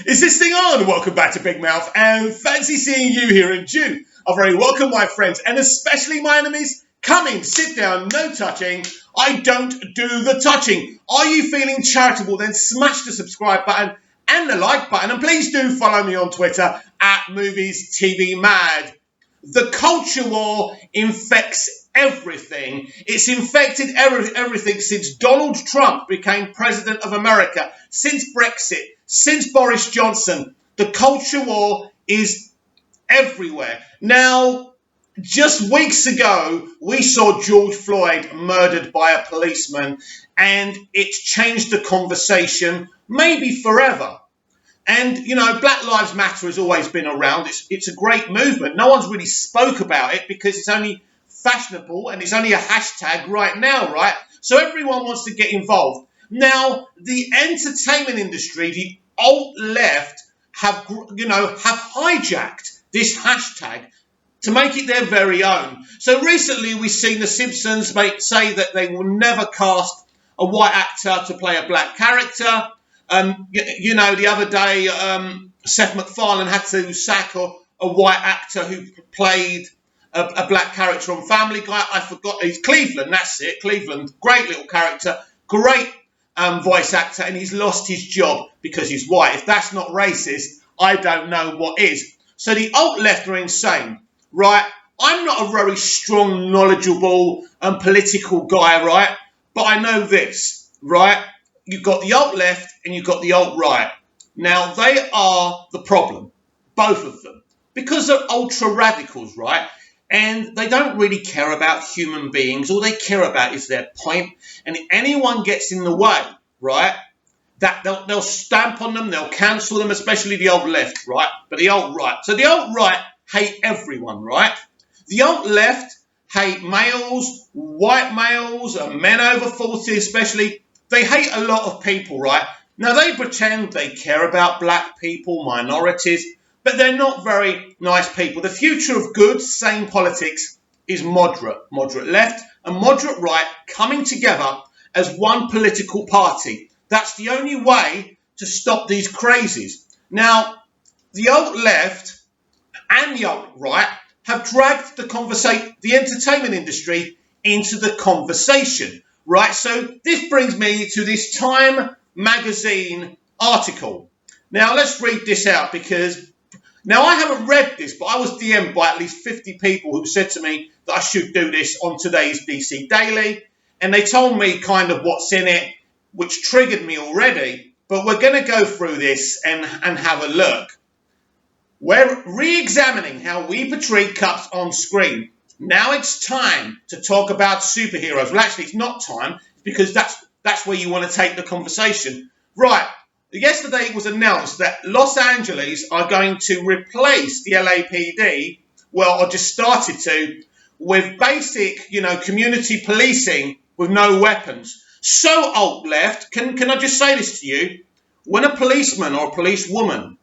Is this thing on? Welcome back to Big Mouth, and fancy seeing you here in June. Are very welcome, my friends, and especially my enemies. Come in, sit down, no touching. I don't do the touching. Are you feeling charitable? Then smash the subscribe button and the like button, and please do follow me on Twitter at Movies TV Mad. The culture war infects everything. It's infected everything since Donald Trump became president of America, since Brexit, since Boris Johnson. The culture war is everywhere. Now, just weeks ago, we saw George Floyd murdered by a policeman, and it's changed the conversation, maybe forever. And, you know, Black Lives Matter has always been around. It's a great movement. No one's really spoke about it because it's only fashionable and it's only a hashtag right now, right? So everyone wants to get involved. Now, the entertainment industry, the alt-left, have hijacked this hashtag to make it their very own. So recently we've seen The Simpsons say that they will never cast a white actor to play a black character. The other day, Seth MacFarlane had to sack a white actor who played a black character on Family Guy. I forgot. He's Cleveland, that's it. Cleveland, great little character, great voice actor, and he's lost his job because he's white. If that's not racist, I don't know what is. So the alt-left are insane, right? I'm not a very strong, knowledgeable and political guy, right? But I know this, right? You've got the alt-left and you've got the alt-right. Now, they are the problem, both of them, because they're ultra-radicals, right? And they don't really care about human beings. All they care about is their point. And if anyone gets in the way, right, that they'll stamp on them, they'll cancel them, especially the alt-left, right? But the alt-right. So the alt-right hate everyone, right? The alt-left hate males, white males, and men over 40 especially. They hate a lot of people, right? Now, they pretend they care about black people, minorities, but they're not very nice people. The future of good, sane politics is moderate left and moderate right coming together as one political party. That's the only way to stop these crazies. Now, the alt-left and the alt-right have dragged the entertainment industry into the conversation. Right, so this brings me to this Time magazine article. Now, let's read this out because, now I haven't read this, but I was DM'd by at least 50 people who said to me that I should do this on today's DC Daily, and they told me kind of what's in it, which triggered me already, but we're going to go through this and have a look. We're re-examining how we portray cops on screen. Now it's time to talk about superheroes. Well, actually, it's not time because that's where you want to take the conversation. Right. Yesterday it was announced that Los Angeles are going to replace the LAPD, or just started to, with basic, community policing with no weapons. So alt-left, can I just say this to you? When a policeman or a policewoman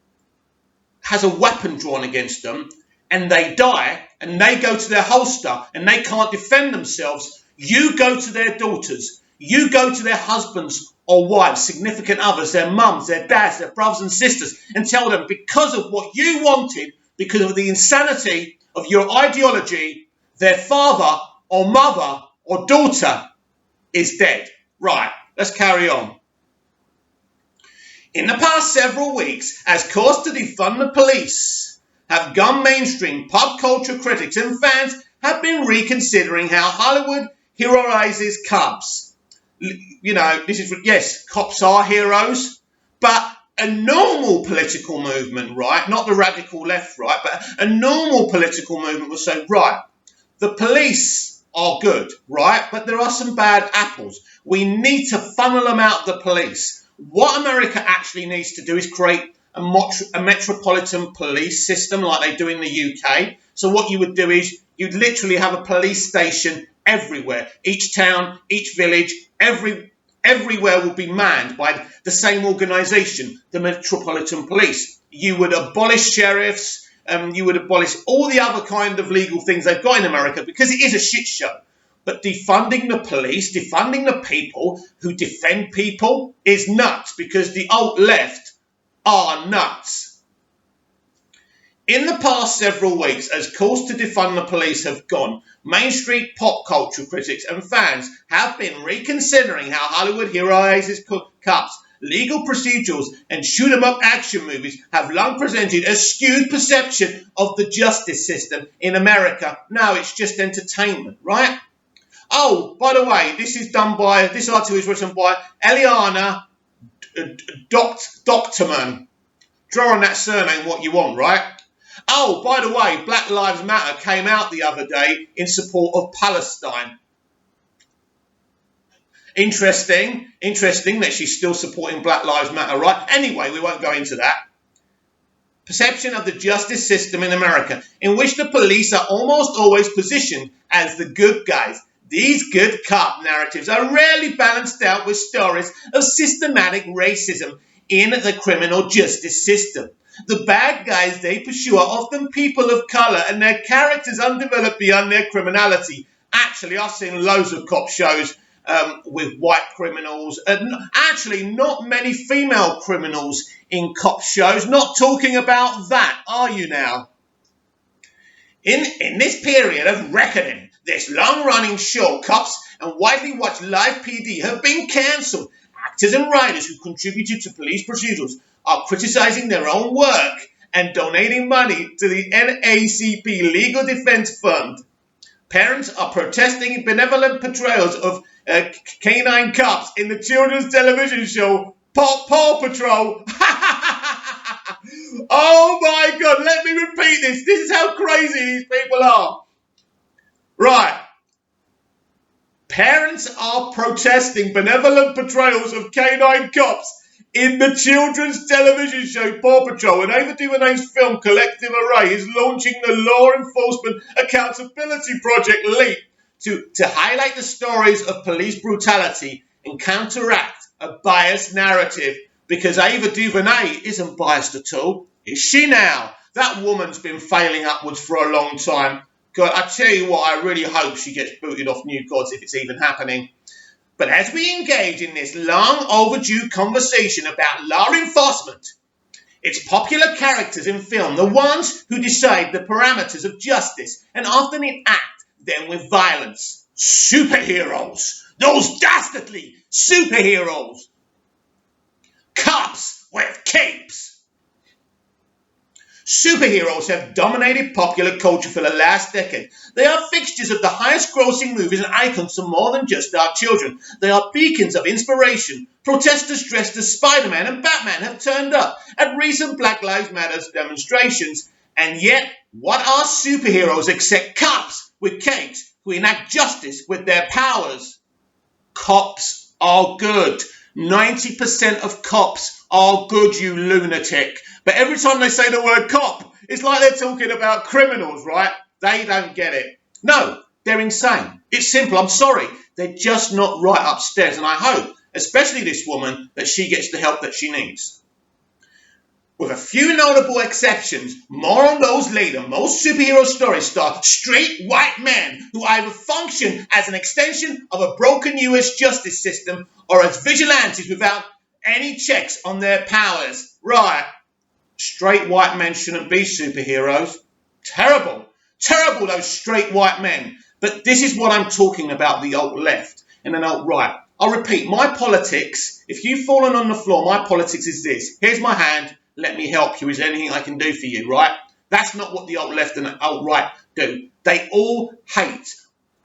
has a weapon drawn against them, and they die, and they go to their holster, and they can't defend themselves, you go to their daughters, you go to their husbands or wives, significant others, their mums, their dads, their brothers and sisters, and tell them because of what you wanted, because of the insanity of your ideology, their father or mother or daughter is dead. Right, let's carry on. In the past several weeks, as calls to defund the police have gone mainstream, pop culture critics and fans have been reconsidering how Hollywood heroizes cops. Cops are heroes, but a normal political movement, right, not the radical left, right, but a normal political movement will say, right, the police are good, right, but there are some bad apples. We need to funnel them out of the police. What America actually needs to do is create a metropolitan police system like they do in the UK. So what you would do is you'd literally have a police station everywhere. Each town, each village, everywhere will be manned by the same organisation, the Metropolitan Police. You would abolish sheriffs, you would abolish all the other kind of legal things they've got in America because it is a shit show. But defunding the police, defunding the people who defend people is nuts because the alt-left are nuts. In the past several weeks, as calls to defund the police have gone, Main Street pop culture critics and fans have been reconsidering how Hollywood heroises cops. Legal procedurals and shoot-'em-up action movies have long presented a skewed perception of the justice system in America. Now it's just entertainment, right? Oh, by the way, this article is written by Eliana Doctorman. Draw on that surname what you want, right? Oh, by the way, Black Lives Matter came out the other day in support of Palestine. Interesting that she's still supporting Black Lives Matter, right? Anyway, we won't go into that. Perception of the justice system in America, in which the police are almost always positioned as the good guys. These good cop narratives are rarely balanced out with stories of systematic racism in the criminal justice system. The bad guys they pursue are often people of colour and their characters undeveloped beyond their criminality. Actually, I've seen loads of cop shows with white criminals. Actually, not many female criminals in cop shows. Not talking about that, are you now? In this period of reckoning, this long-running show, Cops and widely watched live PD have been cancelled. Actors and writers who contributed to police procedurals are criticising their own work and donating money to the NAACP Legal Defense Fund. Parents are protesting benevolent portrayals of canine cops in the children's television show Paw Patrol. Oh my God, let me repeat this. This is how crazy these people are. Right. Parents are protesting benevolent portrayals of canine cops in the children's television show Paw Patrol. And Ava DuVernay's film Collective Array is launching the Law Enforcement Accountability Project LEAP to highlight the stories of police brutality and counteract a biased narrative. Because Ava DuVernay isn't biased at all, is she now? That woman's been failing upwards for a long time. God, I tell you what, I really hope she gets booted off New Gods if it's even happening. But as we engage in this long overdue conversation about law enforcement, it's popular characters in film, the ones who decide the parameters of justice and often enact them with violence. Superheroes, those dastardly superheroes. Cops with capes. Superheroes have dominated popular culture for the last decade. They are fixtures of the highest grossing movies and icons to more than just our children. They are beacons of inspiration. Protesters dressed as Spider-Man and Batman have turned up at recent Black Lives Matter demonstrations. And yet, what are superheroes except cops with capes who enact justice with their powers? Cops are good. 90% of cops are good, you lunatic. But every time they say the word cop, it's like they're talking about criminals, right? They don't get it. No, they're insane. It's simple. I'm sorry. They're just not right upstairs. And I hope, especially this woman, that she gets the help that she needs. With a few notable exceptions, more on those later, most superhero stories star straight white men who either function as an extension of a broken US justice system or as vigilantes without any checks on their powers. Right. Straight white men shouldn't be superheroes. Terrible. Terrible, those straight white men. But this is what I'm talking about, the alt-left and an alt-right. I'll repeat, my politics, if you've fallen on the floor, my politics is this. Here's my hand. Let me help you. Is there anything I can do for you, right? That's not what the alt-left and the alt-right do. They all hate.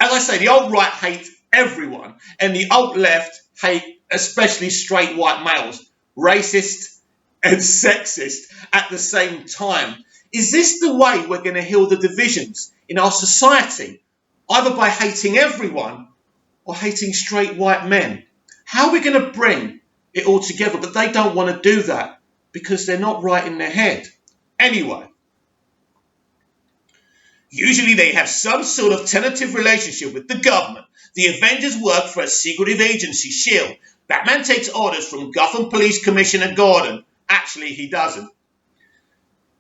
As I say, the alt-right hate everyone. And the alt-left hate especially straight white males. Racist and sexist at the same time. Is this the way we're going to heal the divisions in our society? Either by hating everyone or hating straight white men. How are we going to bring it all together? But they don't want to do that because they're not right in their head. Anyway, usually they have some sort of tentative relationship with the government. The Avengers work for a secretive agency, S.H.I.E.L.D. Batman takes orders from Gotham Police Commissioner Gordon. Actually, he doesn't.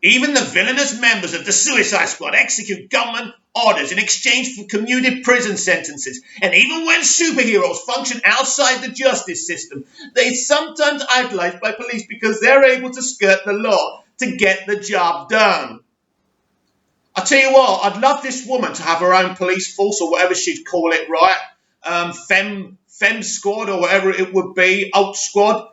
Even the villainous members of the Suicide Squad execute government orders in exchange for commuted prison sentences. And even when superheroes function outside the justice system, they're sometimes idolized by police because they're able to skirt the law to get the job done. I tell you what, I'd love this woman to have her own police force or whatever she'd call it, right? Fem squad or whatever it would be, alt squad.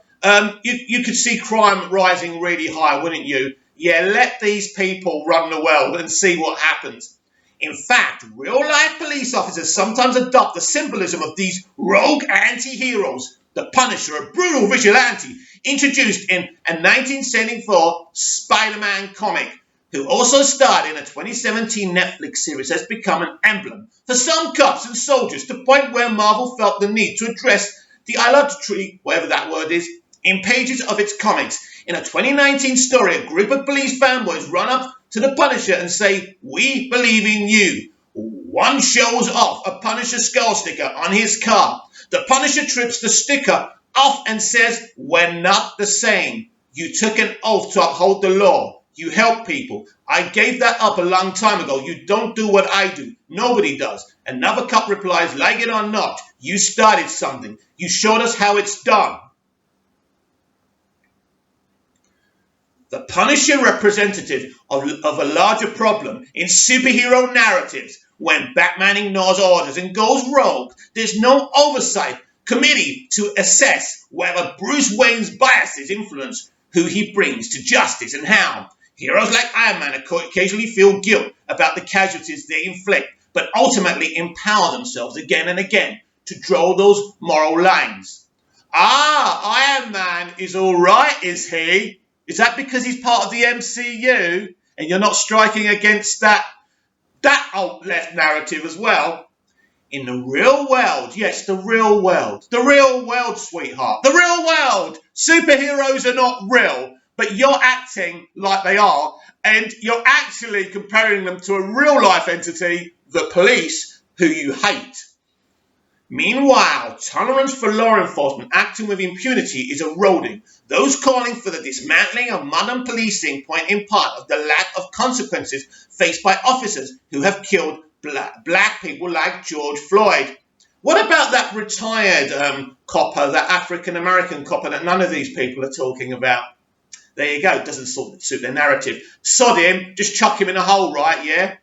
You could see crime rising really high, wouldn't you? Yeah, let these people run the world and see what happens. In fact, real-life police officers sometimes adopt the symbolism of these rogue anti-heroes. The Punisher, a brutal vigilante, introduced in a 1974 Spider-Man comic, who also starred in a 2017 Netflix series, has become an emblem for some cops and soldiers, to the point where Marvel felt the need to address the idolatry, whatever that word is, in pages of its comics. In a 2019 story, a group of police fanboys run up to the Punisher and say, "We believe in you." One shows off a Punisher skull sticker on his car. The Punisher trips the sticker off and says, "We're not the same. You took an oath to uphold the law. You help people. I gave that up a long time ago. You don't do what I do. Nobody does." Another cop replies, "Like it or not, you started something. You showed us how it's done." The Punisher representative of a larger problem in superhero narratives. When Batman ignores orders and goes rogue, there's no oversight committee to assess whether Bruce Wayne's biases influence who he brings to justice and how. Heroes like Iron Man occasionally feel guilt about the casualties they inflict, but ultimately empower themselves again and again to draw those moral lines. Iron Man is all right, is he? Is that because he's part of the MCU and you're not striking against that alt-left narrative as well? In the real world, yes, the real world, sweetheart, the real world, superheroes are not real, but you're acting like they are, and you're actually comparing them to a real-life entity, the police, who you hate. Meanwhile, tolerance for law enforcement acting with impunity is eroding. Those calling for the dismantling of modern policing point in part of the lack of consequences faced by officers who have killed black people like George Floyd. What about that retired copper, that African-American copper that none of these people are talking about? There you go. It doesn't suit their narrative. Sod him. Just chuck him in a hole, right? Yeah?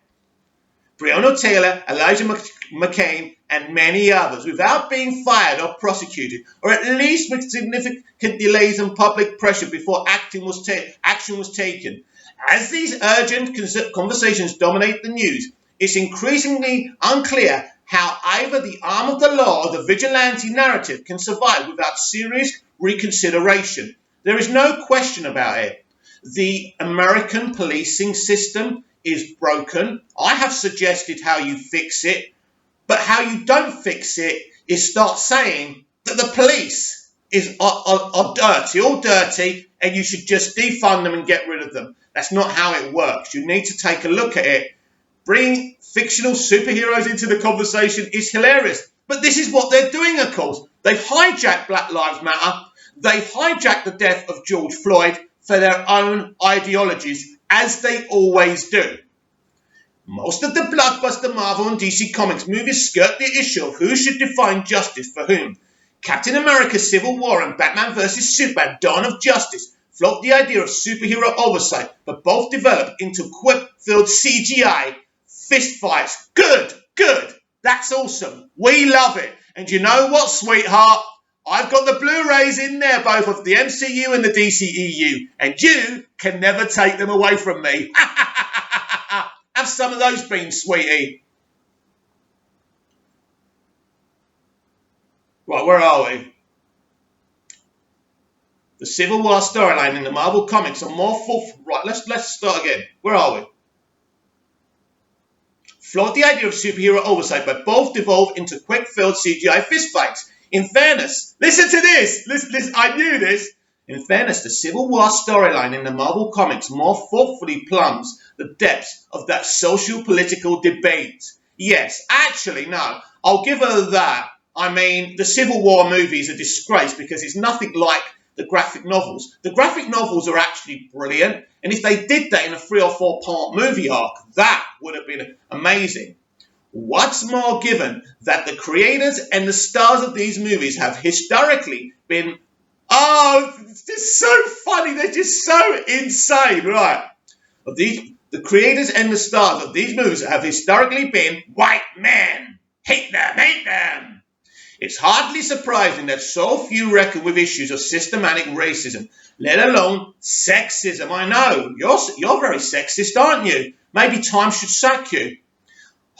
Breonna Taylor, Elijah McCain, and many others, without being fired or prosecuted, or at least with significant delays and public pressure before action was taken. As these urgent conversations dominate the news, it's increasingly unclear how either the arm of the law or the vigilante narrative can survive without serious reconsideration. There is no question about it. The American policing system is broken. I have suggested how you fix it, but how you don't fix it is start saying that the police are dirty, all dirty, and you should just defund them and get rid of them. That's not how it works. You need to take a look at it. Bringing fictional superheroes into the conversation is hilarious, but this is what they're doing, of course. They've hijacked Black Lives Matter. They've hijacked the death of George Floyd for their own ideologies, as they always do. Most of the blockbuster Marvel and DC Comics movies skirt the issue of who should define justice for whom. Captain America Civil War and Batman vs. Superman Dawn of Justice float the idea of superhero oversight, but both develop into quip-filled CGI fistfights. Good. That's awesome. We love it. And you know what, sweetheart? I've got the Blu-rays in there, both of the MCU and the DCEU, and you can never take them away from me. Have some of those beans, sweetie. Right, where are we? The Civil War storyline in the Marvel Comics are more full. Right, let's start again. Where are we? Float the idea of superhero oversight, but both devolve into quick-filled CGI fistfights. In fairness, listen to this. Listen, I knew this. In fairness, the Civil War storyline in the Marvel Comics more thoughtfully plumbs the depths of that social-political debate. Yes, actually, no. I'll give her that. I mean, the Civil War movie is a disgrace because it's nothing like the graphic novels. The graphic novels are actually brilliant, and if they did that in a 3 or 4 part movie arc, that would have been amazing. What's more, given that the creators and the stars of these movies have historically been, it's just so funny, they're just so insane, right? The creators and the stars of these movies have historically been white men. Hate them. It's hardly surprising that so few reckon with issues of systematic racism, let alone sexism. I know, you're very sexist, aren't you? Maybe time should sack you.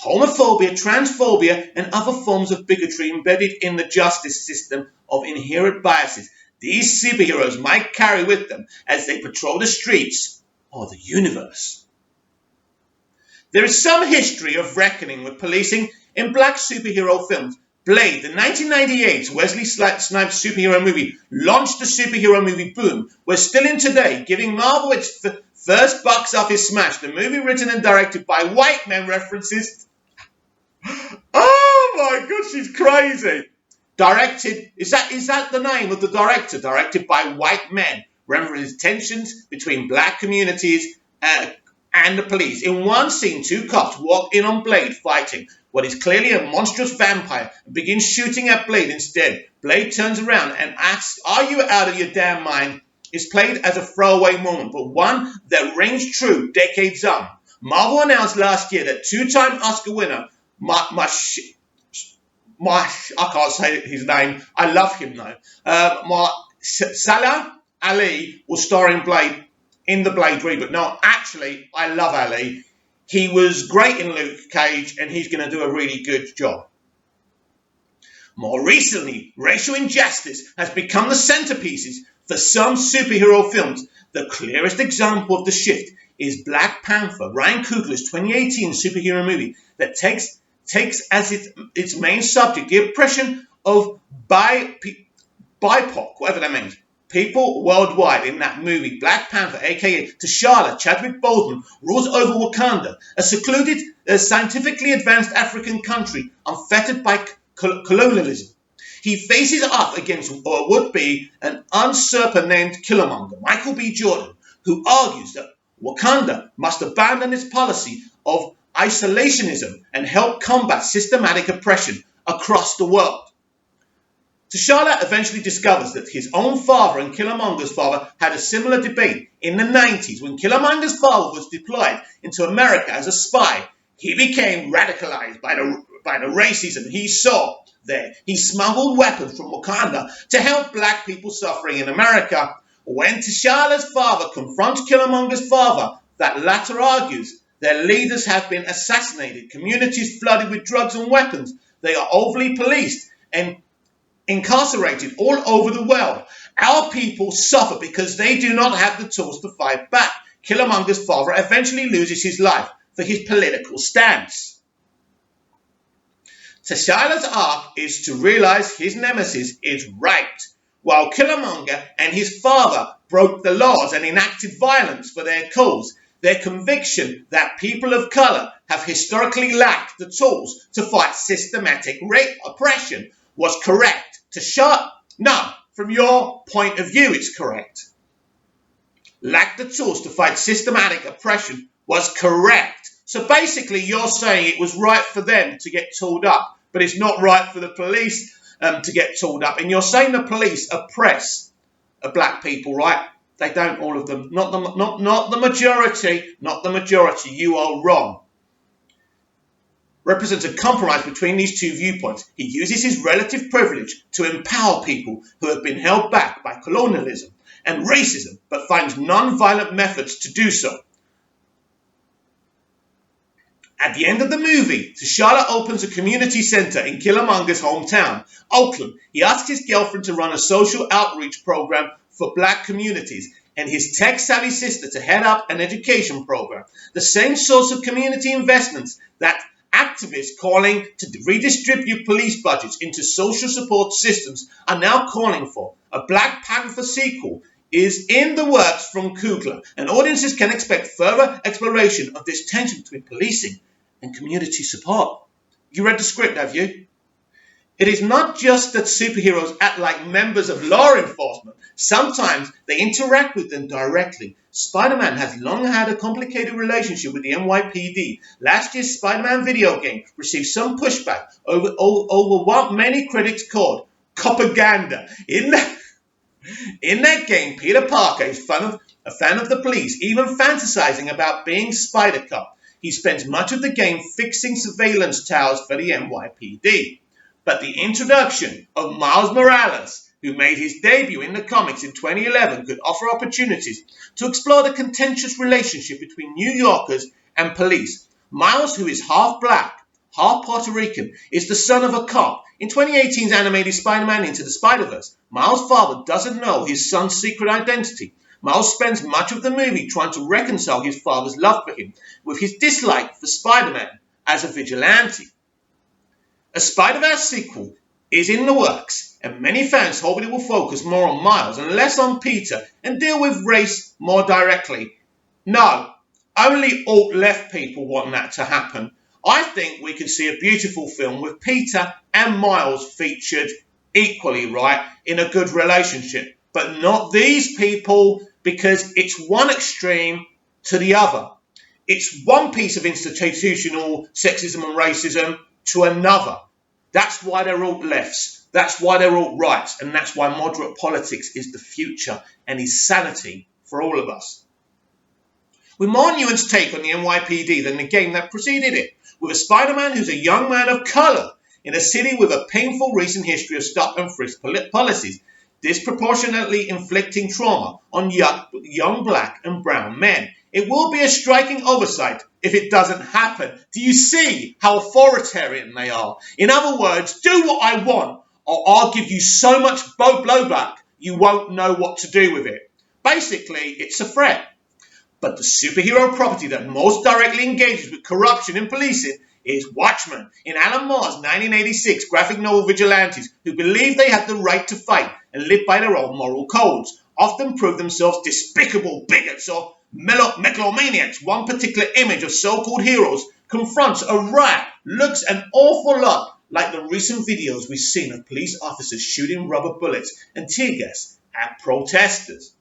Homophobia, transphobia, and other forms of bigotry embedded in the justice system of inherent biases these superheroes might carry with them as they patrol the streets or the universe. There is some history of reckoning with policing in black superhero films. Blade, the 1998 Wesley Snipes superhero movie, launched the superhero movie boom. We're still in today, giving Marvel its first box office smash. The movie, written and directed by white men, references... Oh my God, she's crazy. Directed, is that the name of the director? Directed by white men, references tensions between black communities and the police. In one scene, 2 cops walk in on Blade fighting what is clearly a monstrous vampire and begins shooting at Blade instead. Blade turns around and asks, "Are you out of your damn mind?" It's played as a throwaway moment, but one that rings true decades on. Marvel announced last year that 2-time Oscar winner I can't say his name. I love him though. Salah Ali will star in the Blade reboot. No, actually, I love Ali. He was great in Luke Cage, and he's going to do a really good job. More recently, racial injustice has become the centerpieces for some superhero films. The clearest example of the shift is Black Panther, Ryan Coogler's 2018 superhero movie that takes as its main subject the oppression of BIPOC, whatever that means, people worldwide. In that movie, Black Panther, aka T'Challa, Chadwick Boseman, rules over Wakanda, a secluded, scientifically advanced African country unfettered by colonialism. He faces off against what would be an usurper named Killmonger, Michael B. Jordan, who argues that Wakanda must abandon its policy of isolationism and help combat systematic oppression across the world. T'Challa eventually discovers that his own father and Killmonger's father had a similar debate in the 90s. When Killmonger's father was deployed into America as a spy, he became radicalized by the racism he saw there. He smuggled weapons from Wakanda to help black people suffering in America. When T'Challa's father confronts Killmonger's father, that latter argues their leaders have been assassinated, communities flooded with drugs and weapons. They are overly policed and incarcerated all over the world. Our people suffer because they do not have the tools to fight back. Killmonger's father eventually loses his life for his political stance. T'Challa's arc is to realize his nemesis is right. While Killmonger and his father broke the laws and enacted violence for their cause, their conviction that people of color have historically lacked the tools to fight systematic oppression was correct. No, from your point of view, it's correct. Lack the tools to fight systematic oppression was correct. So basically, you're saying it was right for them to get tooled up, but it's not right for the police to get tooled up. And you're saying the police oppress black people, right? They don't, all of them. Not the majority. Not the majority. You are wrong. Represents a compromise between these two viewpoints. He uses his relative privilege to empower people who have been held back by colonialism and racism, but finds non-violent methods to do so. At the end of the movie, T'Challa opens a community center in Killmonger's hometown, Oakland. He asks his girlfriend to run a social outreach program for black communities and his tech-savvy sister to head up an education program. The same source of community investments that activists calling to redistribute police budgets into social support systems are now calling for. A Black Panther sequel is in the works from Coogler, and audiences can expect further exploration of this tension between policing and community support. You read the script, have you? It is not just that superheroes act like members of law enforcement. Sometimes they interact with them directly. Spider-Man has long had a complicated relationship with the NYPD. Last year's Spider-Man video game received some pushback over what many critics called propaganda. In that game, Peter Parker is a fan of the police, even fantasizing about being Spider Cop. He spends much of the game fixing surveillance towers for the NYPD. But the introduction of Miles Morales, who made his debut in the comics in 2011, could offer opportunities to explore the contentious relationship between New Yorkers and police. Miles, who is half black, half Puerto Rican, is the son of a cop. In 2018's animated Spider-Man Into the Spider-Verse, Miles' father doesn't know his son's secret identity. Miles spends much of the movie trying to reconcile his father's love for him with his dislike for Spider-Man as a vigilante. A Spider-Verse sequel is in the works, and many fans hope it will focus more on Miles and less on Peter and deal with race more directly. No, only alt-left people want that to happen. I think we could see a beautiful film with Peter and Miles featured equally, right, in a good relationship. But not these people, because it's one extreme to the other. It's one piece of institutional sexism and racism to another. That's why they're alt-lefts. That's why they're alt-rights. And that's why moderate politics is the future and is sanity for all of us. With more nuanced take on the NYPD than the game that preceded it, with a Spider-Man who's a young man of colour in a city with a painful recent history of stop and frisk policies, disproportionately inflicting trauma on young black and brown men. It will be a striking oversight if it doesn't happen. Do you see how authoritarian they are? In other words, do what I want, or I'll give you so much blowback you won't know what to do with it. Basically, it's a threat. But the superhero property that most directly engages with corruption in policing is Watchmen. In Alan Moore's 1986 graphic novel, vigilantes who believe they have the right to fight and live by their own moral codes often prove themselves despicable bigots or megalomaniacs. One particular image of so-called heroes confronts a riot, looks an awful lot like the recent videos we've seen of police officers shooting rubber bullets and tear gas at protesters.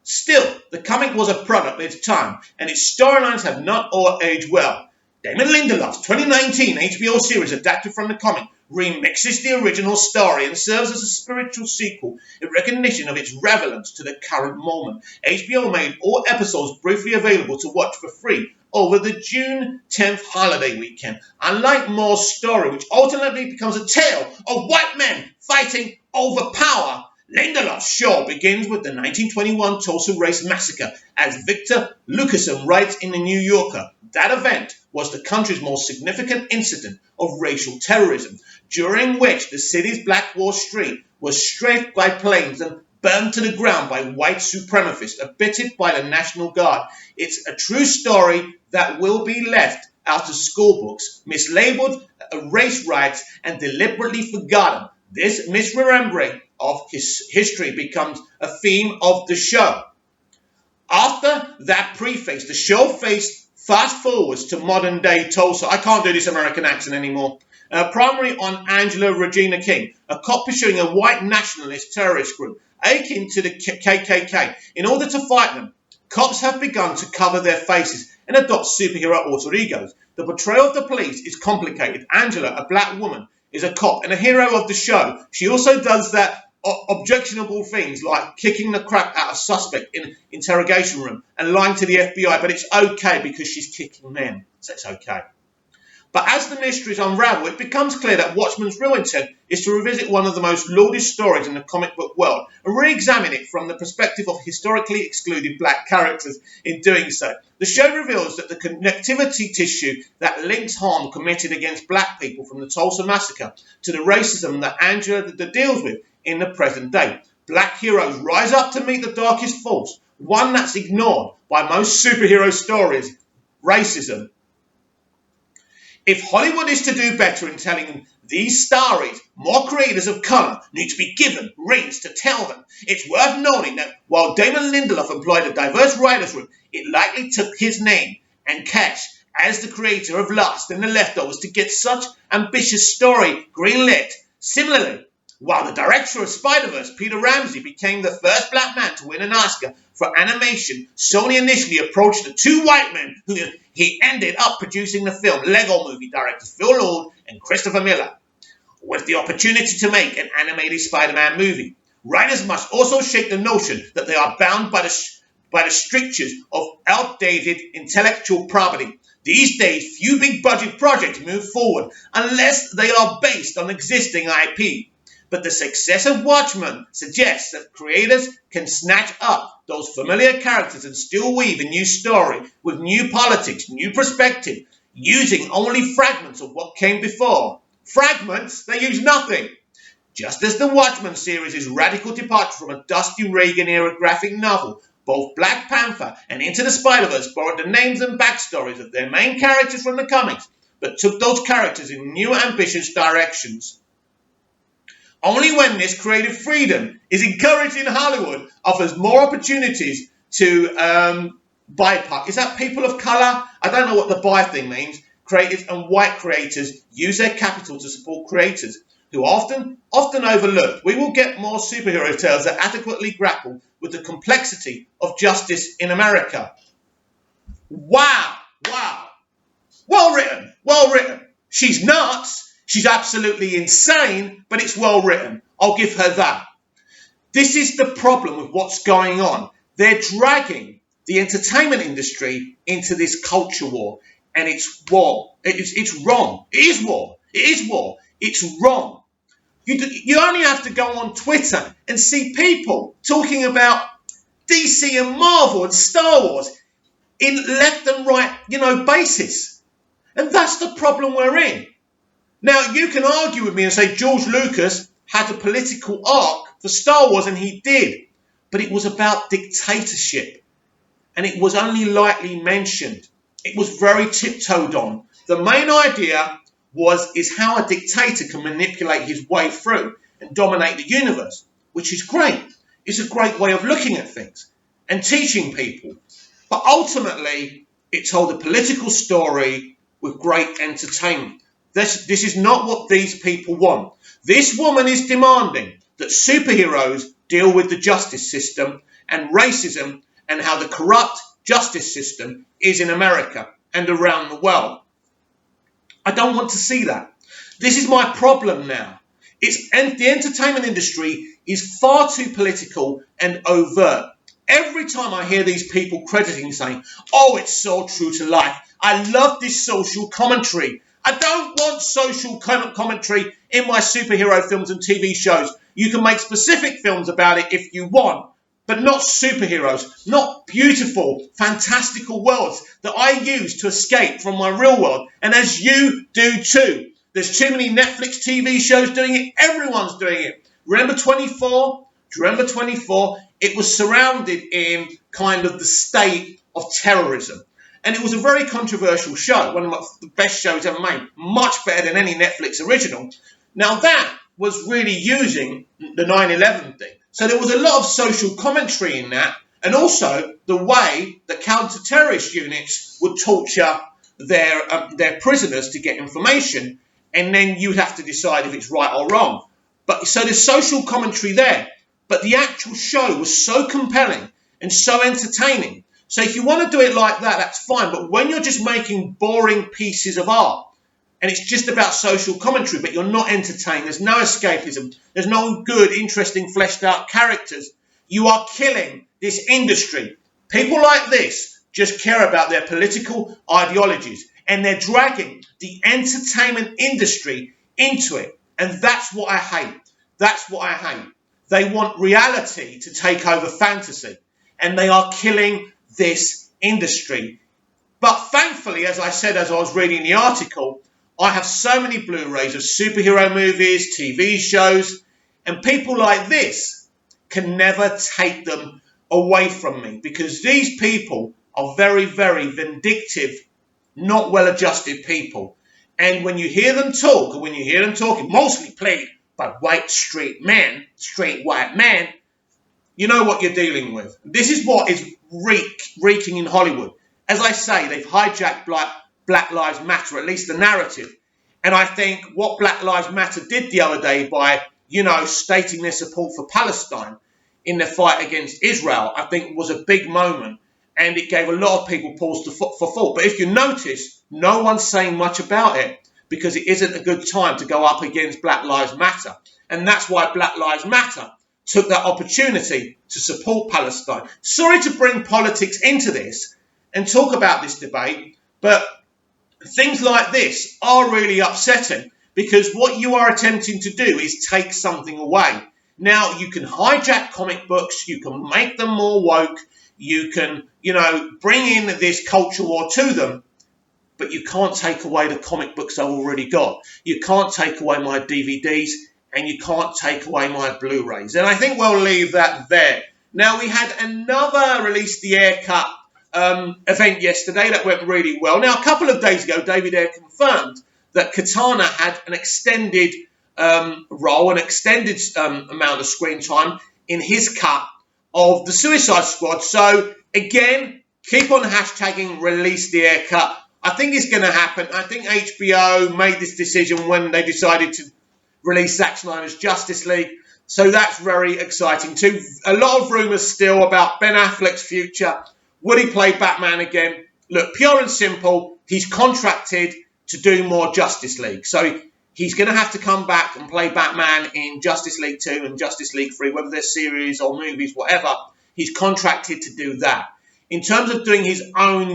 Still, the comic was a product of its time, and its storylines have not all aged well. Damon Lindelof's 2019 HBO series adapted from the comic remixes the original story and serves as a spiritual sequel in recognition of its relevance to the current moment. HBO made all episodes briefly available to watch for free over the June 10th holiday weekend. Unlike Moore's story, which ultimately becomes a tale of white men fighting over power, Lindelof's show begins with the 1921 Tulsa Race Massacre, as Victor Lucasen writes in The New Yorker. That event was the country's most significant incident of racial terrorism, during which the city's Black Wall Street was strafed by planes and burned to the ground by white supremacists, abetted by the National Guard. It's a true story that will be left out of school books, mislabeled race riots, and deliberately forgotten. This misremembering of his history becomes a theme of the show. After that preface, the show fast forwards to modern day Tulsa. I can't do this American accent anymore. Primarily on Angela Regina King, a cop pursuing a white nationalist terrorist group akin to the KKK. In order to fight them, cops have begun to cover their faces and adopt superhero alter egos. The portrayal of the police is complicated. Angela, a black woman, is a cop and a hero of the show. She also does that objectionable things like kicking the crap out of suspect in an interrogation room and lying to the FBI, but it's okay because she's kicking men, so it's okay. But as the mysteries unravel, it becomes clear that Watchmen's real intent is to revisit one of the most lauded stories in the comic book world and re-examine it from the perspective of historically excluded black characters. In doing so, the show reveals that the connectivity tissue that links harm committed against black people from the Tulsa Massacre to the racism that Angela deals with in the present day. Black heroes rise up to meet the darkest force, one that's ignored by most superhero stories: racism. If Hollywood is to do better in telling these stories, more creators of colour need to be given reins to tell them. It's worth noting that while Damon Lindelof employed a diverse writers' room, it likely took his name and cash as the creator of Lost and The Leftovers to get such ambitious story greenlit. Similarly, while the director of Spider-Verse, Peter Ramsey, became the first black man to win an Oscar for animation, Sony initially approached the two white men who he ended up producing the film, Lego Movie directors Phil Lord and Christopher Miller, with the opportunity to make an animated Spider-Man movie. Writers must also shake the notion that they are bound by the strictures of outdated intellectual property. These days, few big-budget projects move forward unless they are based on existing IP. But the success of Watchmen suggests that creators can snatch up those familiar characters and still weave a new story with new politics, new perspective, using only fragments of what came before. Fragments? They use nothing. Just as the Watchmen series is radical departure from a dusty Reagan-era graphic novel, both Black Panther and Into the Spider-Verse borrowed the names and backstories of their main characters from the comics, but took those characters in new ambitious directions. Only when this creative freedom is encouraged in Hollywood offers more opportunities to BIPOC. Is that people of colour? I don't know what the bi thing means. Creators and white creators use their capital to support creators who often overlooked. We will get more superhero tales that adequately grapple with the complexity of justice in America. Wow. Well written. She's nuts. She's absolutely insane, but it's well written. I'll give her that. This is the problem with what's going on. They're dragging the entertainment industry into this culture war, and it's war. It's wrong. It is war. It's wrong. You only have to go on Twitter and see people talking about DC and Marvel and Star Wars in left and right, basis. And that's the problem we're in. Now, you can argue with me and say George Lucas had a political arc for Star Wars, and he did. But it was about dictatorship. And it was only lightly mentioned. It was very tiptoed on. The main idea is how a dictator can manipulate his way through and dominate the universe, which is great. It's a great way of looking at things and teaching people. But ultimately, it told a political story with great entertainment. This is not what these people want. This woman is demanding that superheroes deal with the justice system and racism and how the corrupt justice system is in America and around the world. I don't want to see that. This is my problem now. The entertainment industry is far too political and overt. Every time I hear these people crediting saying, oh, it's so true to life. I love this social commentary. I don't want social commentary in my superhero films and TV shows. You can make specific films about it if you want, but not superheroes, not beautiful, fantastical worlds that I use to escape from my real world. And as you do too. There's too many Netflix TV shows doing it. Everyone's doing it. Remember 24? Do you remember 24? It was surrounded in kind of the state of terrorism. And it was a very controversial show, one of the best shows ever made, much better than any Netflix original. Now that was really using the 9/11 thing. So there was a lot of social commentary in that, and also the way that counter-terrorist units would torture their prisoners to get information, and then you'd have to decide if it's right or wrong. But so there's social commentary there, but the actual show was so compelling and so entertaining. So if you want to do it like that, that's fine. But when you're just making boring pieces of art and it's just about social commentary, but you're not entertained, there's no escapism, there's no good, interesting, fleshed out characters, you are killing this industry. People like this just care about their political ideologies, and they're dragging the entertainment industry into it. And that's what I hate. That's what I hate. They want reality to take over fantasy, and they are killing this industry. But thankfully, as I said, as I was reading the article, I have so many Blu-rays of superhero movies, TV shows, and people like this can never take them away from me, because these people are very, very vindictive, not well-adjusted people. And when you hear them talk, or when you hear them talking, mostly played by white straight white men, you know what you're dealing with. This is what is reeking in Hollywood. As I say, they've hijacked Black Lives Matter, at least the narrative. And I think what Black Lives Matter did the other day by, stating their support for Palestine in their fight against Israel, I think was a big moment. And it gave a lot of people pause for thought. But if you notice, no one's saying much about it because it isn't a good time to go up against Black Lives Matter. And that's why Black Lives Matter took that opportunity to support Palestine. Sorry to bring politics into this and talk about this debate, but things like this are really upsetting because what you are attempting to do is take something away. Now, you can hijack comic books, you can make them more woke, you can, bring in this culture war to them, but you can't take away the comic books I've already got. You can't take away my DVDs, and you can't take away my Blu-rays. And I think we'll leave that there. Now, we had another Release the Air Cut event yesterday that went really well. Now, a couple of days ago, David Ayer confirmed that Katana had an extended role, an extended amount of screen time in his cut of the Suicide Squad. So, again, keep on hashtagging Release the Air Cut. I think it's going to happen. I think HBO made this decision when they decided to release Zack Snyder's Justice League. So that's very exciting too. A lot of rumours still about Ben Affleck's future. Would he play Batman again? Look, pure and simple, he's contracted to do more Justice League. So he's going to have to come back and play Batman in Justice League 2 and Justice League 3, whether they're series or movies, whatever. He's contracted to do that. In terms of doing his own,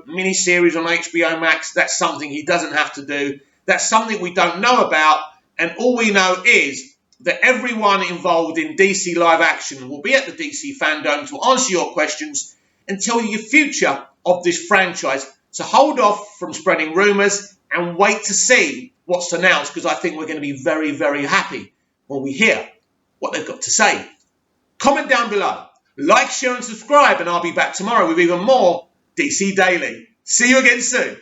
mini-series on HBO Max, that's something he doesn't have to do. That's something we don't know about. And all we know is that everyone involved in DC live action will be at the DC Fandome to answer your questions and tell you the future of this franchise. So hold off from spreading rumours and wait to see what's announced, because I think we're going to be very, very happy when we hear what they've got to say. Comment down below, like, share and subscribe, and I'll be back tomorrow with even more DC Daily. See you again soon.